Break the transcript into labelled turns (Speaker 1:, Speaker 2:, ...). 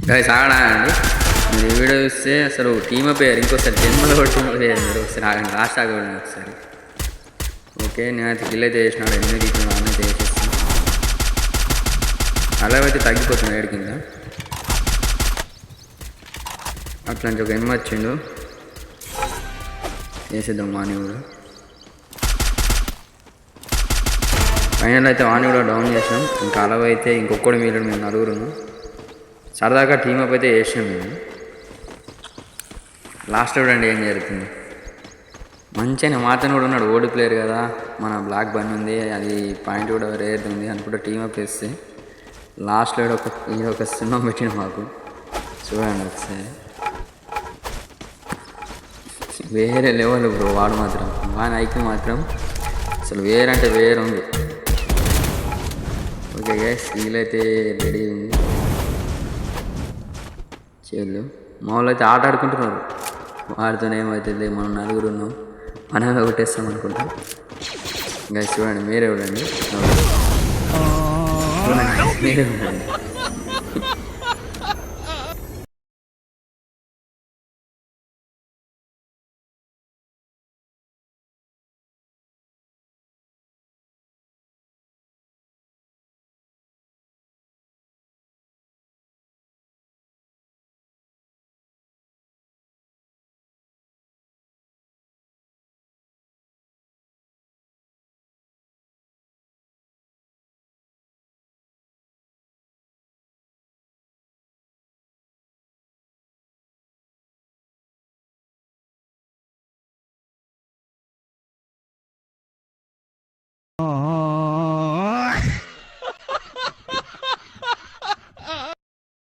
Speaker 1: Guys ఆగడా అండి మీరు ఈ వీడియో చూస్తే అసలు టీమ్ అప్ అయ్యారు ఇంకోసారి జన్మలో కూడా టీమ్ అప్ అయ్యారు మీరు ఒకసారి ఆగండి లాస్ట్ ఆగండి ఒకసారి. ఓకే నేనైతే కిల్ అయితే చేసినాడు 8 తీసిన అయితే వేసేస్తాను. అలాగైతే తగ్గిపోతున్నాడు 7 కింద. అట్లాంటి ఒక ఎనిమిది వచ్చిండు వేసేద్దాం వాణి కూడా. ఫైనల్ అయితే వాణి కూడా డౌన్ చేసాం. ఇంకా అలా అయితే ఇంకొకటి మీరు మేము నలుగురును సరదాగా టీమప్ అయితే వేసాం మేము. లాస్ట్ చూడండి ఏం జరుగుతుంది. మంచిగా మాతను కూడా ఉన్నాడు ఓడి ప్లేయర్ కదా, మన బ్లాక్ బన్ ఉంది అది పాయింట్ కూడా రేర్ ఉంది అనుకుంటే టీమప్ వేస్తే లాస్ట్లో ఒక సినిమా పెట్టిన మాకు చూడండి ఒకసారి. వేరే లెవెల్ బ్రో వాడు మాత్రం వాని ఐక్యం మాత్రం అసలు వేరంటే వేరే ఉంది. ఓకే గైస్ వీలైతే రెడీ ఉంది చేళ్ళు. మా వాళ్ళు అయితే ఆట ఆడుకుంటున్నారు. వాడితోనే ఏమవుతుంది మనం నలుగురు ఉన్నాం మనమే కొట్టేస్తాం అనుకుంటాం. గైస్ చూడండి మీరే చూడండి మీరే చూడండి.